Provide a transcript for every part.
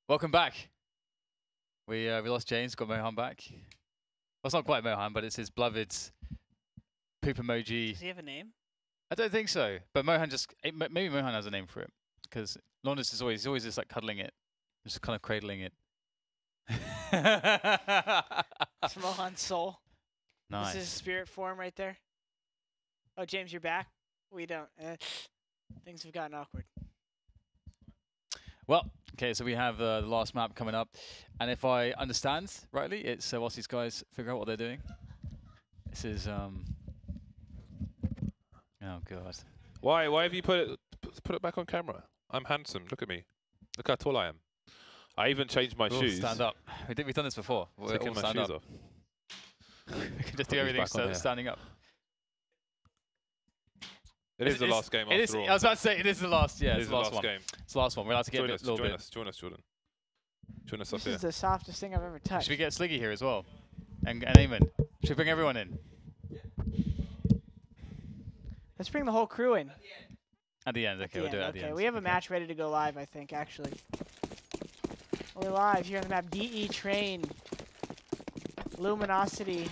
Welcome back. We lost James, got Mohan back. Well, it's not quite Mohan, but it's his beloved poop emoji. Does he have a name? I don't think so, but Mohan just maybe Mohan has a name for it because Londis is always just like cuddling it, just kind of cradling it. It's Mohan's soul. Nice. This is his spirit form right there. Oh, James, you're back. We don't. Things have gotten awkward. Well, okay, so we have the last map coming up, and if I understand rightly, it's whilst these guys figure out what they're doing. This is oh god. Why have you put it back on camera? I'm handsome. Look at me. Look how tall I am. I even changed my shoes. Stand up. We've done this before. We're Taking all my stand shoes up. off. We can just do everything standing up. It is the last game after all. I was about to say, it is the last, yeah, It it's is the last one. game. It's the last one. We're allowed to get a little bit. Join us, Jordan. Join us up This here. is the softest thing I've ever touched. Should we get Sliggy here as well? And Eamon? Should we bring everyone in? Let's bring the whole crew in. At the end, okay, we'll do it at the end. We have a match ready to go live, I think, actually. We're live here on the map. DE Train. Luminosity.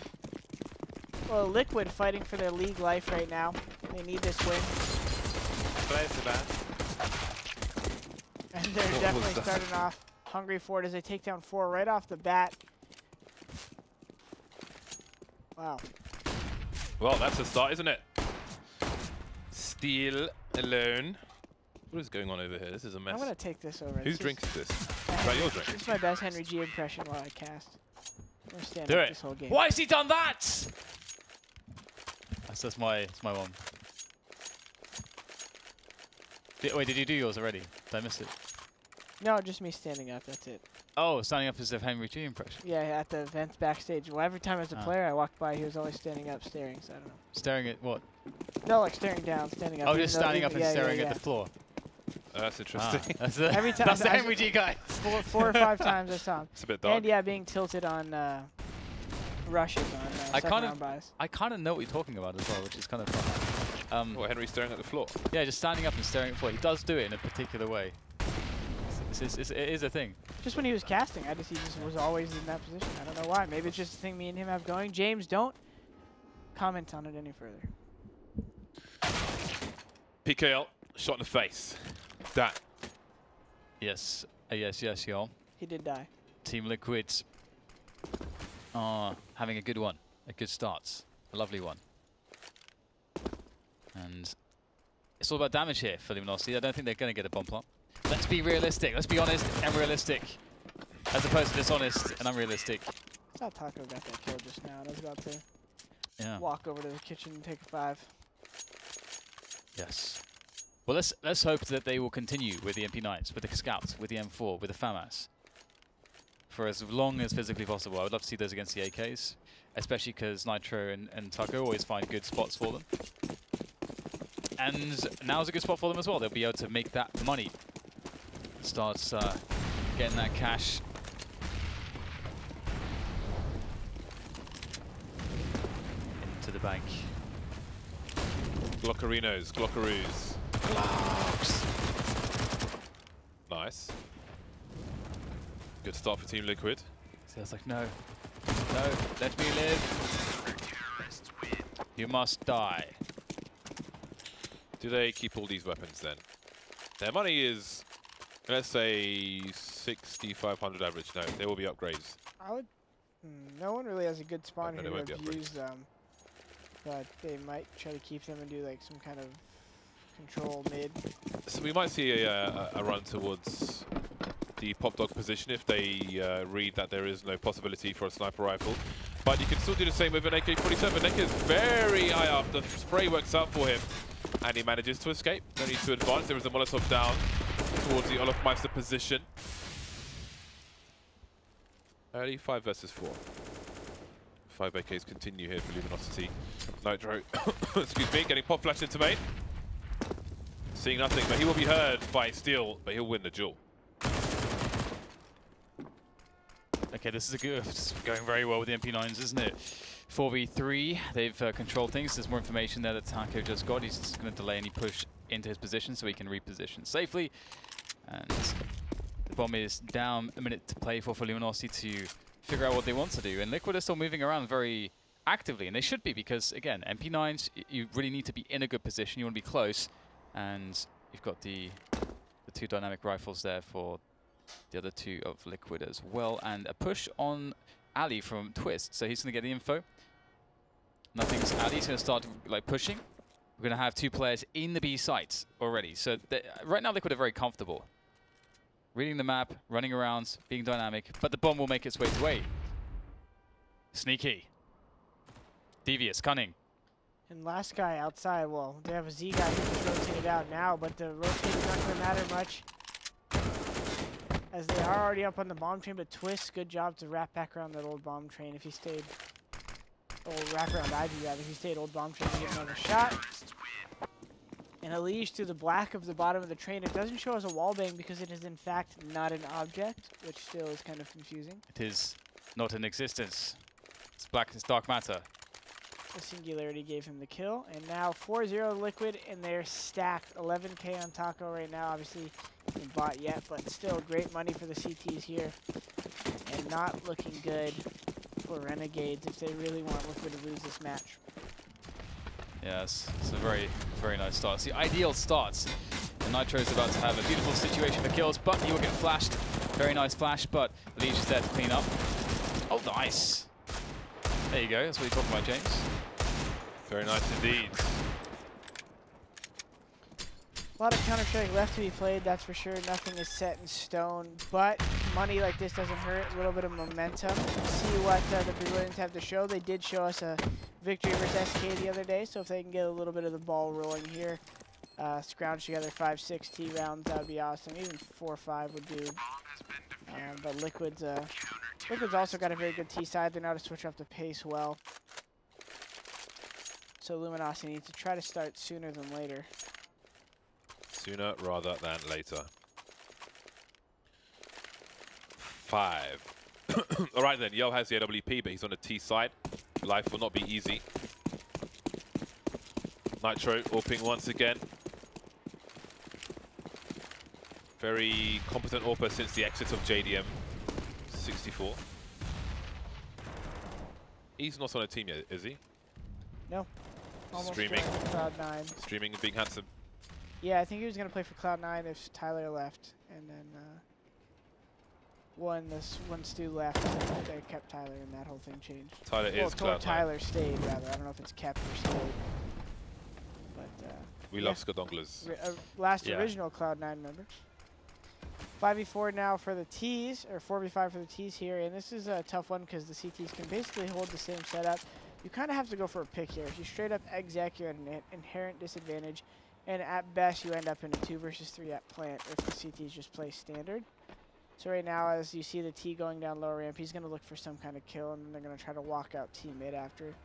Well, Liquid fighting for their league life right now. They need this win. And they're definitely starting off hungry for it as they take down 4 right off the bat. Wow. Well, that's a start, isn't it? Steel alone. What is going on over here? This is a mess. I'm going to take this over. Whose drink is this? Is that your drink? This is my best Henry G impression while I cast. I'm going to stand Do up it. this whole game. Why has he done that? That's my one. Wait, did you do yours already? Did I miss it? No, just me standing up. That's it. Oh, standing up as a Henry G impression. Yeah, at the events backstage. Well, every time as a player I walked by, he was always standing up, staring. So I don't know. Staring at what? No, like staring down, standing up. Oh, just standing up and staring at the floor. That's interesting. That's the, every time. that's the Henry G guy. 4 or 5 times I saw him. It's a bit dark. And yeah, being tilted on rushes on second round buys. I kind of know what you're talking about as well, which is kind of fun. What, Henry staring at the floor? Yeah, just standing up and staring at the floor. He does do it in a particular way. It is a thing. Just when he was casting, he just was always in that position. I don't know why. Maybe it's just a thing me and him have going. James, don't comment on it any further. PKL, shot in the face. That. Yes, yes, y'all. He did die. Team Liquid are having a good one, a good start, a lovely one. And it's all about damage here for Luminosity. I don't think they're going to get a bomb plot. Let's be realistic. Let's be honest and realistic, as opposed to dishonest and unrealistic. I thought Taco got that kill just now, and I was about to Yeah. walk over to the kitchen and take a 5. Yes. Well, let's hope that they will continue with the MP9s, with the Scouts, with the M4, with the FAMAS, for as long as physically possible. I would love to see those against the AKs, especially because Nitro and Taco always find good spots for them. And now's a good spot for them as well. They'll be able to make that money. Start getting that cash. Into the bank. Glockerinos, Glockeroos. Glocks. Nice. Good start for Team Liquid. So it's like, no, let me live. You must die. Do they keep all these weapons then? Their money is, let's say, 6,500 average. No, there will be upgrades. I would. No one really has a good spawn no, here they to won't be abuse them, but they might try to keep them and do like some kind of control mid. So we might see a run towards the pop dog position if they read that there is no possibility for a sniper rifle. But you can still do the same with an AK-47. Nick is very high up. The spray works out for him. And he manages to escape. No need to advance. There is a Molotov down towards the Olofmeister position. Early 5 versus 4. 5 AKs continue here for Luminosity. Nitro, excuse me, getting pop flashed into main. Seeing nothing, but he will be heard by Steel, but he'll win the duel. Okay, this is going very well with the MP9s, isn't it? 4v3, they've controlled things. There's more information there that Taco just got. He's just going to delay any push into his position so he can reposition safely. And the bomb is down, a minute to play for Luminosity to figure out what they want to do. And Liquid are still moving around very actively, and they should be, because again, MP9s, you really need to be in a good position. You want to be close, and you've got the two dynamic rifles there for the other two of Liquid as well, and a push on Ali from Twist. So he's going to get the info. Nothing's Ali's going to start like pushing. We're going to have two players in the B site already. So right now Liquid are very comfortable. Reading the map, running around, being dynamic, but the bomb will make its way to A. Sneaky. Devious, cunning. And last guy outside, well, they have a Z guy who just rotated out now, but the rotating's not going to matter much, as they are already up on the bomb train. But Twist, good job to wrap back around that old bomb train if he stayed. Old wrap around Ivy rather, if he stayed old bomb train to get another shot. And a leash through the black of the bottom of the train. It doesn't show us a wallbang because it is in fact not an object, which still is kind of confusing. It is not in existence. It's black, it's dark matter. The singularity gave him the kill, and now 4-0 Liquid, and they're stacked. 11k on Taco right now, obviously isn't bought yet, but still great money for the CTs here, and not looking good for Renegades if they really want Liquid to lose this match. Yes, it's a very, very nice start. It's the ideal start. And Nitro's about to have a beautiful situation for kills, but he will get flashed. Very nice flash, but Leech is there to clean up. Oh, nice. There you go, that's what you're talking about, James. Very nice indeed. A lot of Counter-Strike left to be played, that's for sure. Nothing is set in stone, but money like this doesn't hurt. A little bit of momentum. See what the Brazilians have to show. They did show us a victory versus SK the other day, so if they can get a little bit of the ball rolling here, scrounge together 5-6 T rounds, that would be awesome. Even 4-5 would do. But Liquid's also got a very good T side. They know how to switch up the pace well. So Luminosity needs to try to start sooner than later. Sooner rather than later. 5. All right then, Yo has the AWP, but he's on the T side. Life will not be easy. Nitro AWPing once again. Very competent AWPer since the exit of JDM 64. He's not on a team yet, is he? No. Almost Streaming. Cloud9. Streaming and being handsome. Yeah, I think he was going to play for Cloud9 if Tyler left. And then when Stu left, they kept Tyler and that whole thing changed. Tyler is Cloud9. Tyler stayed, rather. I don't know if it's kept or stayed. But, we love Skadonglers. Original Cloud9 member. 5v4 now for the Ts, or 4v5 for the Ts here, and this is a tough one because the CTs can basically hold the same setup. You kind of have to go for a pick here. If you straight up exec, you're at an inherent disadvantage, and at best you end up in a 2 versus 3 at plant if the CTs just play standard. So right now, as you see the T going down lower ramp, he's going to look for some kind of kill, and then they're going to try to walk out T mid after.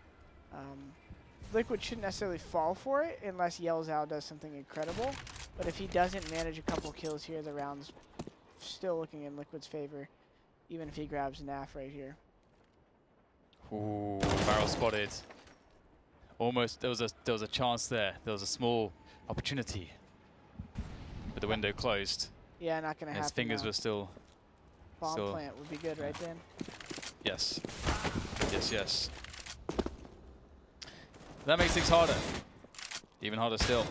Liquid shouldn't necessarily fall for it unless Yells Out does something incredible. But if he doesn't manage a couple kills here, the round's still looking in Liquid's favor, even if he grabs NAF right here. Ooh, barrel spotted. Almost, there was a chance there. There was a small opportunity, but the window closed. Yeah, not gonna happen. His fingers were still. Bomb plant would be good right then. Yes. Yes, yes. That makes things harder. Even harder still.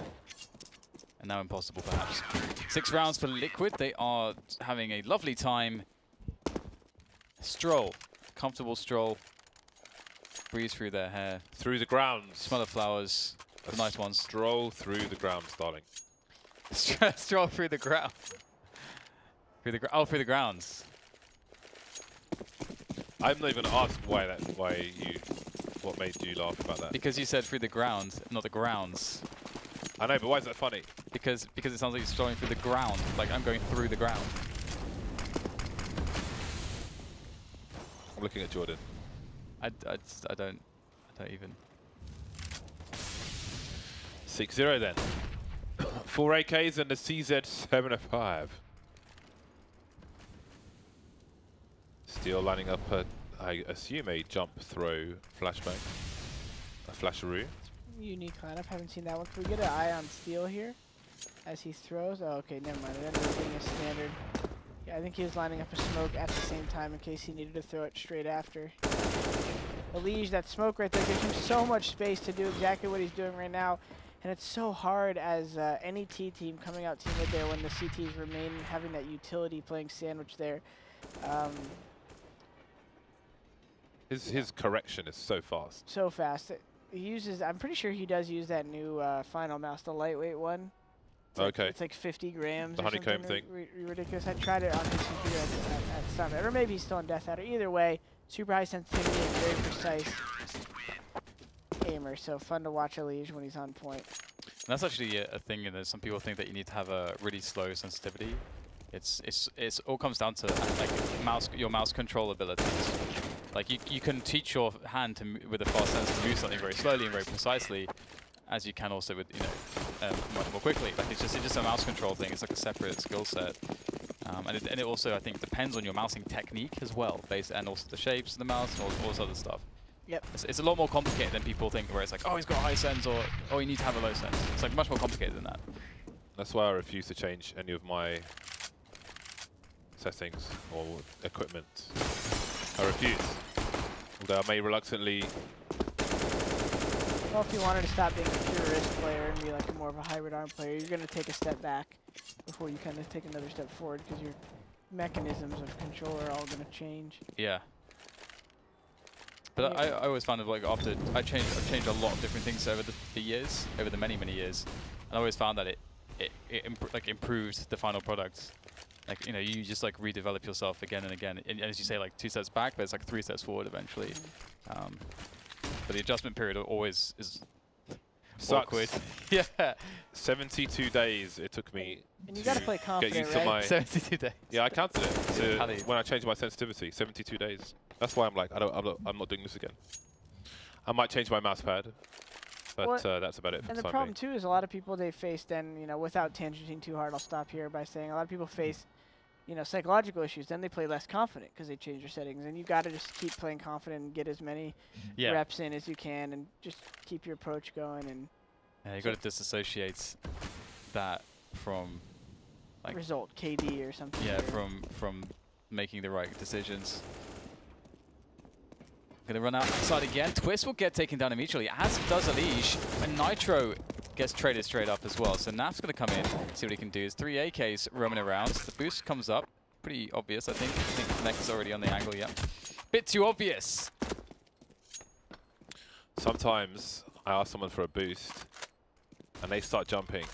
And now impossible, perhaps. 6 rounds for Liquid. They are having a lovely time. Stroll. Comfortable stroll. Breeze through their hair. Through the grounds. Smell of flowers. The nice ones. Stroll through the grounds, darling. Stroll through the ground. Through the grounds. I'm not even asked what made you laugh about that. Because you said through the ground, not the grounds. I know, but why is that funny? Because it sounds like you're strolling through the ground. Like I'm going through the ground. I'm looking at Jordan. I don't even. 6-0 then. 4 AKs and the CZ705. Steel lining up a, I assume, a jump throw flashbang. A flasharoo. Unique lineup, haven't seen that one. Can we get an eye on Steel here as he throws? Oh, okay, never mind. It ended up being a standard. I think he was lining up a smoke at the same time in case he needed to throw it straight after. Elige, that smoke right there gives him so much space to do exactly what he's doing right now. And it's so hard as any T team coming out team there when the CTs remain having that utility playing sandwich there. His correction is so fast. So fast. He uses, I'm pretty sure he does use that new final mouse, the lightweight one. It's Okay. Like, it's like 50 grams. The honeycomb thing. Ridiculous. I tried it on his computer at Summit, or maybe he's still on Death Adder. Either way, super high sensitivity and very precise aimer. So fun to watch Elige when he's on point. And that's actually a thing, and some people think that you need to have a really slow sensitivity. It's all comes down to like your mouse control abilities. Like you can teach your hand to with a fast sense to move something very slowly and very precisely, as you can also with much more quickly. Like it's just a mouse control thing. It's like a separate skill set, and it also I think depends on your mousing technique as well, and also the shapes of the mouse and all this other stuff. Yep. It's a lot more complicated than people think, where it's like, oh, he's got a high sense, or oh, you need to have a low sense. It's like much more complicated than that. That's why I refuse to change any of my settings or equipment. I refuse. Although I may reluctantly. Well, if you wanted to stop being a pure wrist player and be like a more of a hybrid arm player, you're going to take a step back before you kind of take another step forward, because your mechanisms of control are all going to change. Yeah. But I always found like after I've changed a lot of different things over the years, over the many years, and I always found that it improved the final product. Like, you know, you just like redevelop yourself again and again, and as you say, like 2 steps back, but it's like 3 steps forward eventually. But the adjustment period always is awkward. Yeah. 72 days it took me. And you got to play confident, get used to my 72 days. Yeah, I counted it when I changed my sensitivity. 72 days. That's why I'm like, I'm not doing this again. I might change my mouse pad, but that's about it for the time being. And the problem too is a lot of people they face then, you know, without tangenting too hard, I'll stop here by saying a lot of people face, you know, psychological issues. Then they play less confident because they change their settings, and you got to just keep playing confident and get as many reps in as you can, and just keep your approach going. And yeah, you got to disassociate that from like result KD or something. Yeah, from making the right decisions. Gonna run outside again. Twist will get taken down immediately, as does Elige, and Nitro gets traded straight up as well. So Naf's gonna come in, see what he can do. There's 3 AKs roaming around. The boost comes up. Pretty obvious, I think. I think Neck is already on the angle, yeah. Bit too obvious. Sometimes I ask someone for a boost, and they start jumping.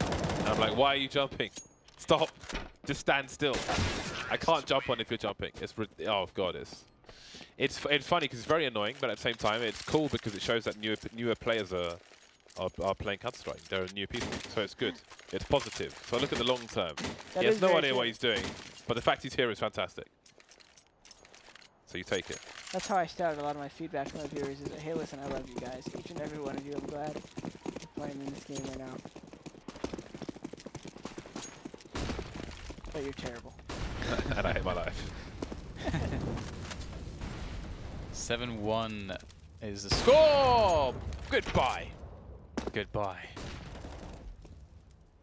And I'm like, why are you jumping? Stop. Just stand still. I can't jump on if you're jumping. It's oh god, it's funny because it's very annoying, but at the same time it's cool because it shows that newer players are playing Counter-Strike. There are new people, so it's good. It's positive. So I look at the long term. He has no idea what he's doing, but the fact he's here is fantastic. So you take it. That's how I started a lot of my feedback from my viewers is, hey, listen, I love you guys. Each and every one of you, I'm glad you're playing in this game right now. But you're terrible. And I hate my life. 7-1 is the score! Goodbye. Goodbye.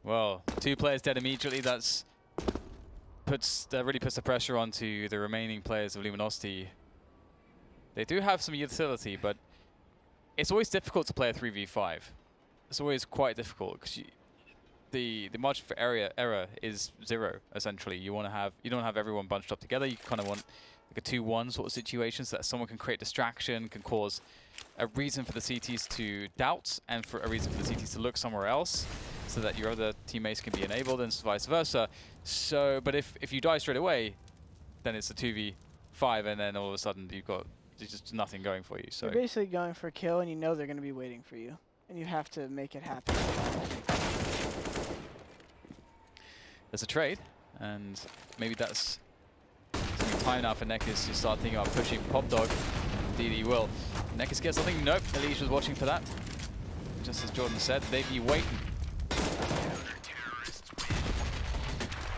Well, 2 players dead immediately. That really puts the pressure onto the remaining players of Luminosity. They do have some utility, but it's always difficult to play a 3v5. It's always quite difficult because the margin for error is 0 essentially. You don't have everyone bunched up together. You kind of want like a 2-1 sort of situation so that someone can create distraction, can cause a reason for the CTs to doubt and for a reason for the CTs to look somewhere else so that your other teammates can be enabled and vice versa. So, but if you die straight away, then it's a 2v5 and then all of a sudden there's just nothing going for you. So you're basically going for a kill and you know they're going to be waiting for you and you have to make it happen. There's a trade, and maybe that's time now for Nekis to start thinking about pushing Pop Dog. Indeed he will. Nekis gets something. Nope, Elige was watching for that. Just as Jordan said, they'd be waiting.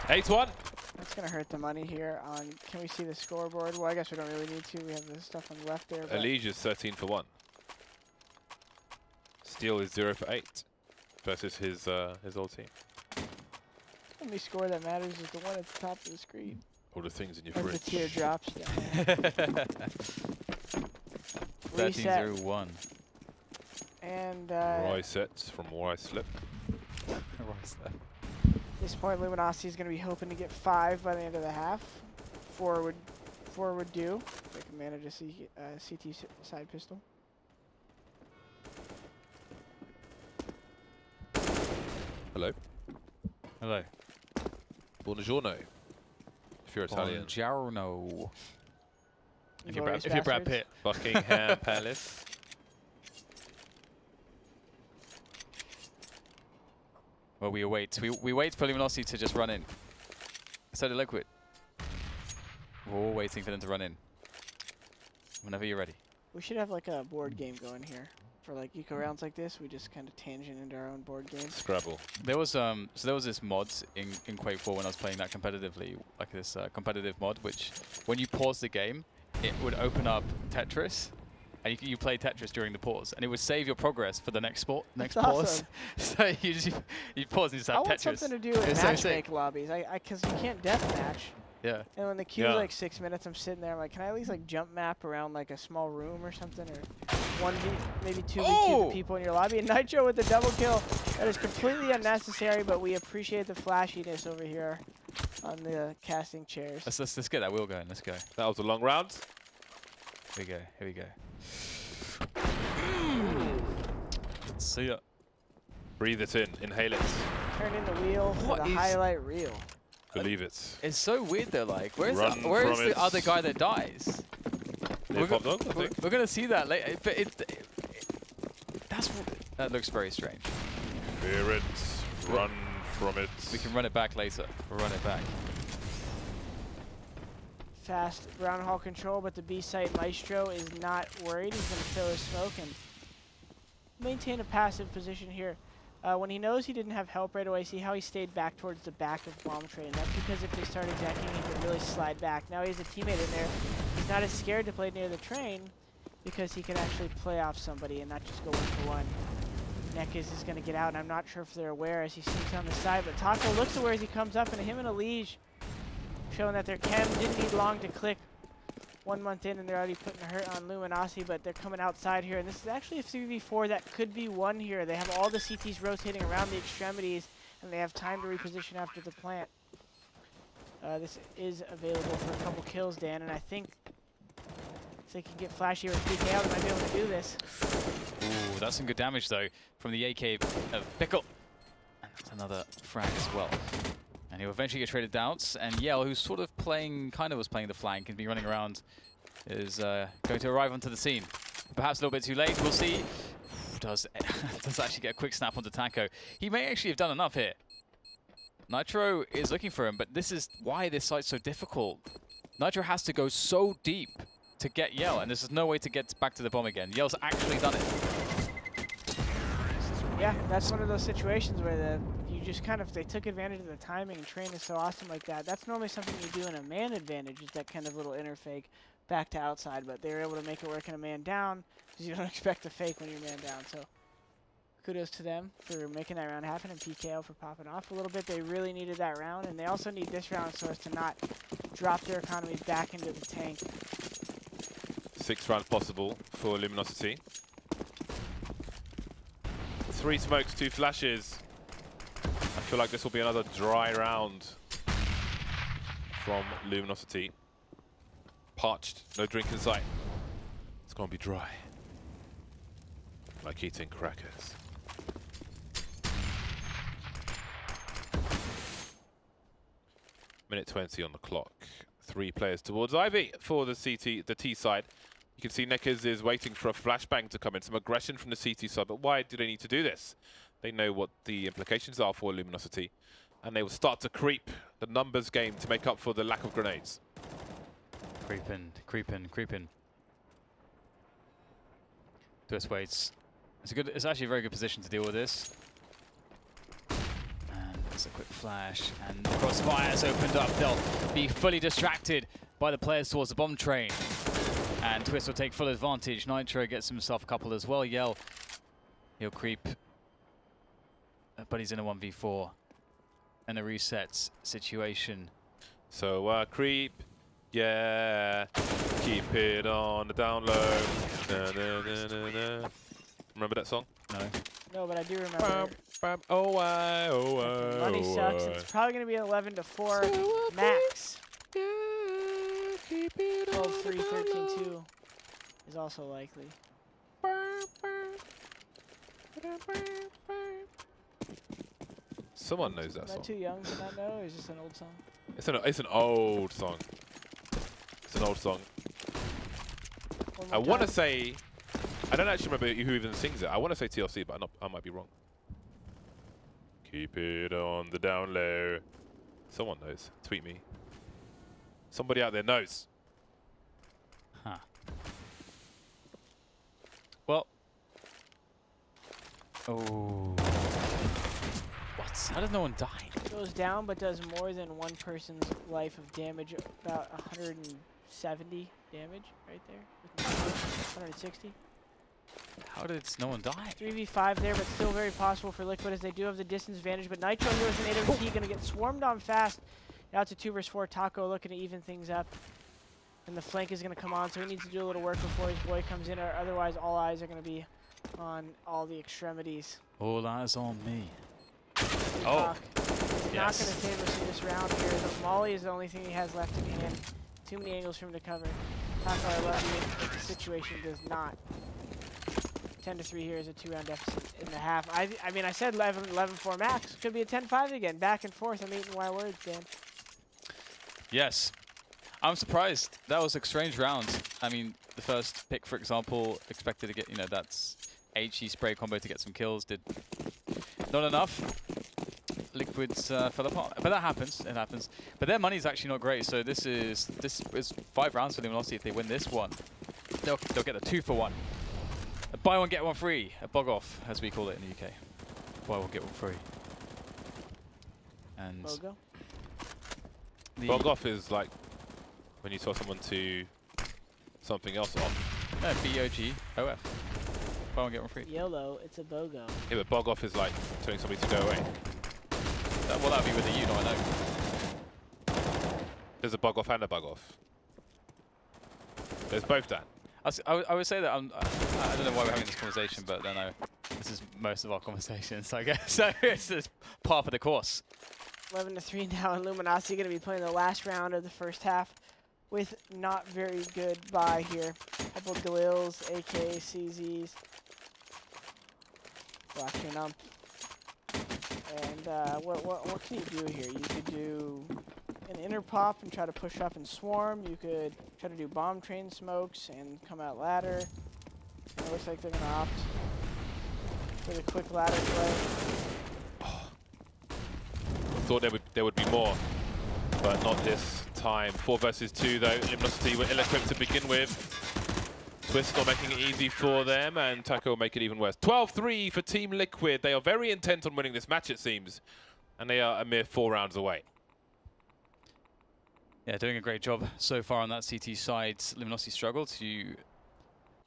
8-1. That's going to hurt the money here. Can we see the scoreboard? Well, I guess we don't really need to. We have the stuff on the left there. Elige is 13 for 1. Steel is 0 for 8 versus his old team. only score that matters is the one at the top of the screen. All the things in your As fridge. the tear drops down. 13-0-1. And Resets from where I slip. at this point, Luminosity is going to be hoping to get 5 by the end of the half. 4 would do. They can manage a CT side pistol. Hello. Hello. Buongiorno. If you're Italian. Buongiorno. If you're Glorious Brad bastards. Pitt. Buckingham Palace. Well, we await. We wait for Luminosity to just run in. So the Liquid. We're all waiting for them to run in. Whenever you're ready. We should have like a board game going here. For like eco rounds like this, we just kind of tangent into our own board game. Scrabble. There was so there was this mod in Quake 4 when I was playing that competitively, like this competitive mod, which when you pause the game, it would open up Tetris, and you play Tetris during the pause, and it would save your progress for the next pause. Awesome. So you pause and just have I Tetris. want something to do with It's so matchmake sick. lobbies. Because you can't deathmatch. Yeah. And when the queue's like 6 minutes, I'm sitting there, I'm like, can I at least like jump map around like a small room or something, or 1v, maybe 2v2 people in your lobby? And Nitro with the double kill. That is completely unnecessary, but we appreciate the flashiness over here on the casting chairs. Let's get that wheel going. Let's go. That was a long round. Here we go. Here we go. See ya. Breathe it in. Inhale it. Turn in the wheel for What the is- highlight reel. Believe it. It's so weird though. Like, where's Run where's from the it. other guy that dies? Near Pop Dog, I think. We're gonna see that later. But that looks very strange. Fear it. Run from it. We can run it back later. We'll run it back. Fast ground hall control, but the B site Maestro is not worried. He's going to fill his smoke and maintain a passive position here. When he knows he didn't have help right away, see how he stayed back towards the back of bomb train. That's because if they start attacking, he can really slide back. Now he has a teammate in there. He's not as scared to play near the train because he can actually play off somebody and not just go 1-for-1. Nekis is going to get out, and I'm not sure if they're aware as he sneaks on the side, but Taco looks to where as he comes up, and him and Elige showing that their chem didn't need long to click. 1 month in, and they're already putting a hurt on Luminosity, but they're coming outside here, and this is actually a 3v4 that could be won here. They have all the CTs rotating around the extremities, and they have time to reposition after the plant. This is available for a couple kills, Dan, and I think if they can get flashy or PK out, they might be able to do this. Ooh, that's some good damage though from the AK of Pickle. And that's another frag as well. And he'll eventually get traded out. And Yell, who's sort of was playing the flank and be running around, is going to arrive onto the scene. Perhaps a little bit too late. We'll see. Does actually get a quick snap onto Taco. He may actually have done enough here. Nitro is looking for him, but this is why this site's so difficult. Nitro has to go so deep to get Yell, and there's no way to get back to the bomb again. Yell's actually done it. Yeah, that's one of those situations where they took advantage of the timing, and train is so awesome like that. That's normally something you do in a man advantage, is that kind of little inner fake back to outside, but they were able to make it work in a man down because you don't expect a fake when you're man down. So kudos to them for making that round happen, and PKO for popping off a little bit. They really needed that round, and they also need this round so as to not drop their economy back into the tank. 6 rounds possible for Luminosity. 3 smokes, 2 flashes. I feel like this will be another dry round from Luminosity. Parched, no drink in sight. It's gonna be dry. Like eating crackers. Minute 20 on the clock. 3 players towards Ivy for the T side. You can see Neckers is waiting for a flashbang to come in. Some aggression from the CT side, but why do they need to do this? They know what the implications are for Luminosity, and they will start to creep the numbers game to make up for the lack of grenades. Creeping, creeping, creeping. Twist waits. It's actually a very good position to deal with this. And there's a quick flash, and the crossfire's opened up. They'll be fully distracted by the players towards the bomb train. And Twist will take full advantage. Nitro gets himself a couple as well. Yell, he'll creep. But he's in a 1v4. and a reset situation. So creep, yeah, keep it on the down low. Na, na, na, na, na. Remember that song? No. No, but I do remember. Oh, I, oh, I, Money oh, sucks. I. It's probably going to be 11 to 4 max. Yeah, keep it 12, 3, 13, 2 is also likely. Someone knows that Am song. I too young to not know, or is this an old song? It's an old song. It's an old song. One I more want to time. say, I don't actually remember who even sings it. I want to say TLC, but I might be wrong. Keep it on the down low. Someone knows. Tweet me. Somebody out there knows. Huh. Well. Oh. What? How does no one die? Goes down, but does more than one person's life of damage. About 170 damage right there. 160. How did no one die? 3v5 there, but still very possible for Liquid as they do have the distance advantage. But Nitro here with an AWP going to get swarmed on fast. Now to 2 versus 4. Taco looking to even things up. And the flank is going to come on, so he needs to do a little work before his boy comes in. Or otherwise, all eyes are going to be on all the extremities. All eyes on me. Oh. Oh. Not going to favor us in this round here. The Molly is the only thing he has left in hand. Too many angles for him to cover. Taco, I love you, but the situation does not. 10 to 3 here is a 2-round deficit in the half. I mean, I said 11-4 max. Could be a 10-5 again. Back and forth. I'm eating my words, Dan. Yes. I'm surprised. That was a strange round. I mean, the first pick, for example, expected to get, you know, that's HE spray combo to get some kills. Did not enough. Liquids fell apart. But that happens. It happens. But their money's actually not great. So this is 5 rounds for Luminosity. If they win this one, they'll get a 2-for-1. A buy one, get one free. A bog off, as we call it in the UK. Buy one, get one free. And Logo? Bog off is like when you tell someone to something else off. No, BOGOF. Buy one, get one free. YOLO, it's a BOGO. Yeah, but bog off is like telling somebody to go away. Well, that'd be with a U, not an O. There's a bug off and a bug off. There's both, Dan. I would say that I don't know why we're having this conversation, but I know this is most of our conversations, I guess. So it's just part of the course. 11 to 3 now, and Luminosity going to be playing the last round of the first half with not very good buy here. Couple Galils, AK, CZs. Watch your nump. And what can you do here? You could do an inner pop and try to push up and swarm. You could try to do bomb train smokes and come out ladder. And it looks like they're going to opt for the quick ladder play. Thought there would be more, but not this time. 4 versus 2 though. Luminosity were ill-equipped to begin with. Twist not making it easy for them, and Taco will make it even worse. 12-3 for Team Liquid. They are very intent on winning this match, it seems, and they are a mere 4 rounds away. Yeah, doing a great job so far on that CT side. Luminosity struggled to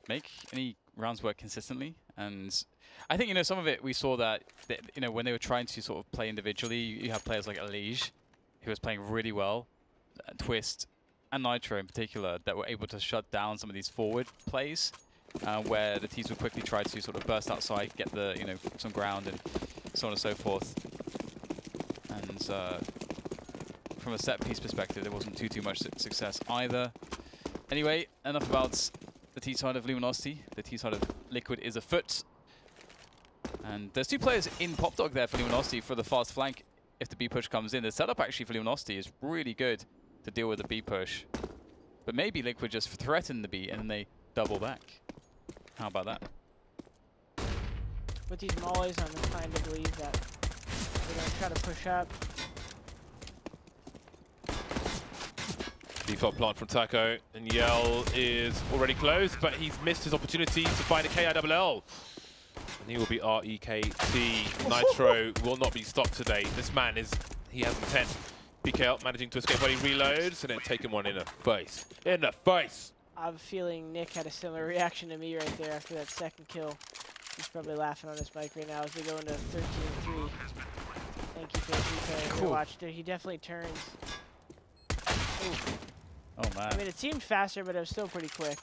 make any rounds work consistently, and I think, you know, some of it we saw that, you know, when they were trying to sort of play individually, you have players like Elige, who was playing really well, Twist, and Nitro in particular, that were able to shut down some of these forward plays, where the teams would quickly try to sort of burst outside, get the, you know, some ground and so on and so forth. And from a set piece perspective, there wasn't too much success either. Anyway, enough about the T side of Luminosity. The T side of Liquid is afoot. And there's 2 players in Pop Dog there for Luminosity for the fast flank if the B push comes in. The setup actually for Luminosity is really good to deal with the B push. But maybe Liquid just threaten the B and then they double back. How about that? With these mollies, I'm inclined to believe that they're going to try to push up. Default plant from Taco, and Yell is already close, but he's missed his opportunity to find a KILL. And he will be REKT. Nitro will not be stopped today. This man he has intent. BKL managing to escape while he reloads, and then taking one in the face. In the face! I have a feeling Nick had a similar reaction to me right there after that second kill. He's probably laughing on his mic right now as we go into 13-3. Thank you for the Cool. watch. He definitely turns. Ooh. Oh man. I mean, it seemed faster, but it was still pretty quick.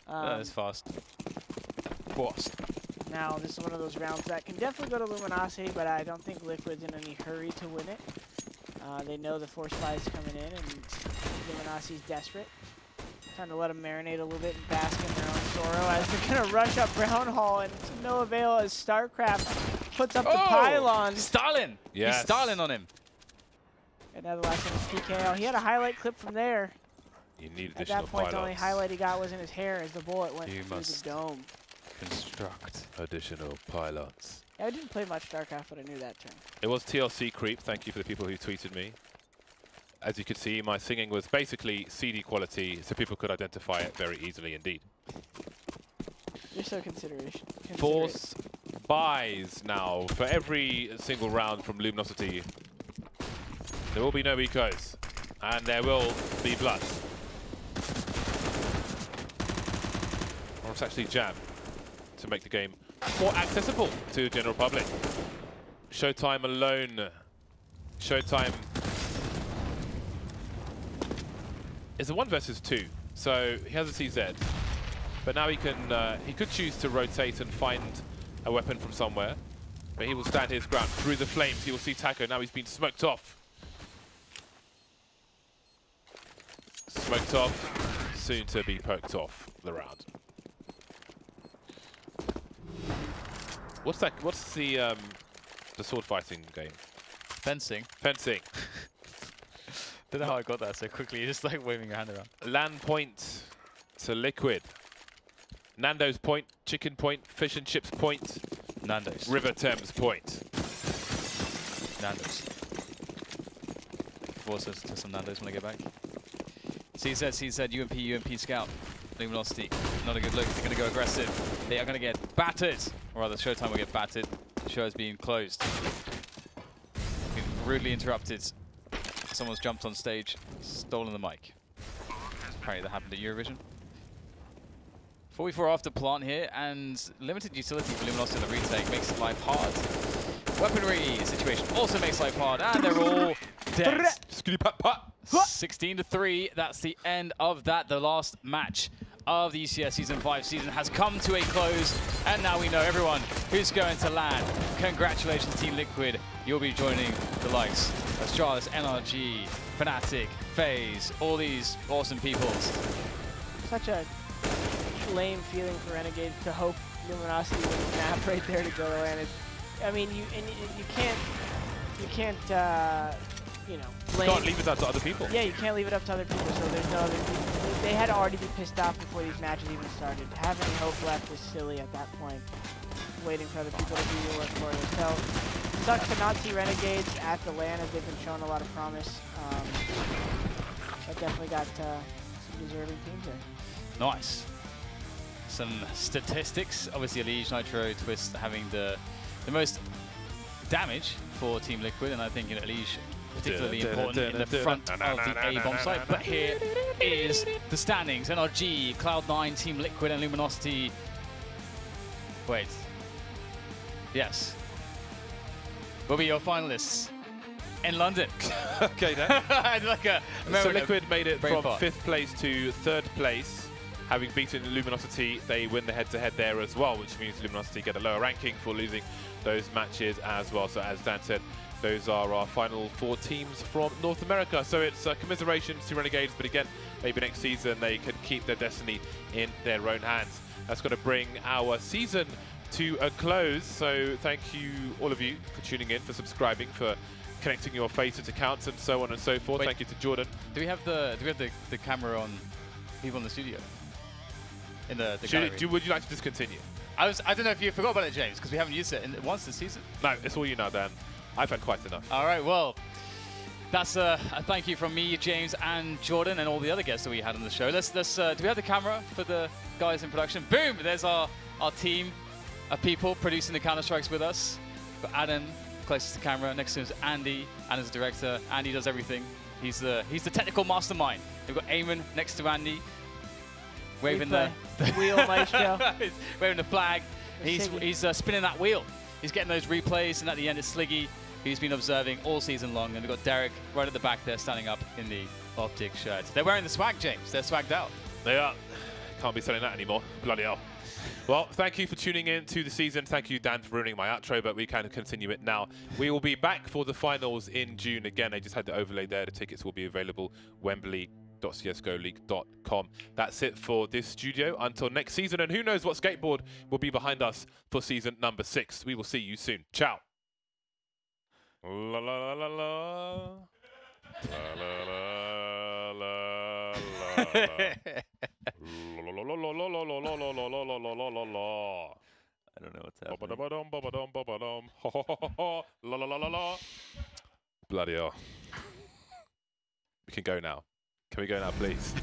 That is fast. Fast. Now, this is one of those rounds that can definitely go to Luminosity, but I don't think Liquid's in any hurry to win it. They know the Force Fly is coming in, and Luminosity's desperate. Time to let them marinate a little bit and bask in their own sorrow as they're going to rush up Brown Hall, and to no avail as StarCraft puts up the pylons. Stalin! Yes. He's Stalin on him. And now the last one is PKO. He had a highlight clip from there. You need At additional that point, the only pylons. highlight he got was in his hair as the bullet went You through must the dome. construct. Additional pylons. Yeah, I didn't play much StarCraft, but I knew that term. It was TLC creep. Thank you for the people who tweeted me. As you could see, my singing was basically CD quality, so people could identify it very easily indeed. You're so considerate. Force buys now for every single round from Luminosity. There will be no ecos, and there will be blood. Or it's actually jam to make the game more accessible to the general public. Showtime alone. Showtime is a 1 versus 2, so he has a CZ, but now he could choose to rotate and find a weapon from somewhere, but he will stand his ground through the flames. He will see Taco. Now he's been smoked off. Smoked off, soon to be poked off the round. What's that? What's the sword fighting game? Fencing. Fencing. Don't know how I got that so quickly. You're just like waving your hand around. Land point to Liquid. Nando's point, Chicken point, Fish and Chips point, Nando's. River Thames point. Nando's. Also to some Nando's when I get back. CZ, UMP Scout. Luminosity, not a good look. They're going to go aggressive. They are going to get battered. Or rather, Showtime will get battered. The show is being closed. Been rudely interrupted. Someone's jumped on stage, stolen the mic. Apparently that happened at Eurovision. 44 after plant here, and limited utility for Luminosity in the retake makes life hard. Weaponry situation also makes life hard, and they're all dead. 16-3, that's the end of that. The last match of the ECS Season 5 season has come to a close, and now we know everyone who's going to land. Congratulations, Team Liquid. You'll be joining the likes of Astralis, NRG, Fnatic, FaZe, all these awesome people. Such a lame feeling for Renegade to hope Luminosity would snap right there to go to land. I mean, you can't, you know, blame. Can't leave it up to other people. Yeah, you can't leave it up to other people. So there's no other people. They had to already be pissed off before these matches even started. Having any hope left was silly at that point. Waiting for other people to do your work for you. So sucks to not see Renegades at the LAN as they've been showing a lot of promise. But definitely got some deserving teams there. Nice. Some statistics. Obviously, Liege, Nitro, Twist having the most damage for Team Liquid, and I think Liege particularly important in the front of the A-bomb site. But here is the standings. NRG, Cloud9, Team Liquid, and Luminosity. Wait. Yes. Will be your finalists in London. Okay, then. Like a so Liquid made it from far. 5th place to 3rd place. Having beaten Luminosity, they win the head-to-head there as well, which means Luminosity get a lower ranking for losing those matches as well. So as Dan said, those are our final 4 teams from North America. So it's commiserations to Renegades, but again, maybe next season they can keep their destiny in their own hands. That's going to bring our season to a close. So thank you, all of you, for tuning in, for subscribing, for connecting your FACEIT accounts and so on and so forth. Wait, thank you to Jordan. Do we have the camera on people in the studio? In the gallery? Would you like to discontinue? I don't know if you forgot about it, James, because we haven't used it once this season. No, it's all you now, Dan. I've had quite enough. All right, well, that's a thank you from me, James, and Jordan, and all the other guests that we had on the show. Let's do we have the camera for the guys in production? Boom! There's our team of people producing the Counter-Strikes with us. We've got Adam closest to the camera. Next to him is Andy. Andy's the director. Andy does everything. He's the technical mastermind. We've got Eamon next to Andy, waving the wheel maestro. waving the flag. He's spinning that wheel. He's getting those replays, and at the end it's Sliggy who's been observing all season long, and we've got Derek right at the back there standing up in the Optic shirt. They're wearing the swag, James. They're swagged out. They are. Can't be selling that anymore. Bloody hell. Well, thank you for tuning in to the season. Thank you, Dan, for ruining my outro, but we can continue it now. We will be back for the finals in June. Again, I just had the overlay there. The tickets will be available, wembley.csgoleague.com. That's it for this studio until next season. And who knows what skateboard will be behind us for season number 6. We will see you soon. Ciao. La la la la la. La la la la la. I don't know what's happening. Bloody hell. We can go now. Can we go now, please?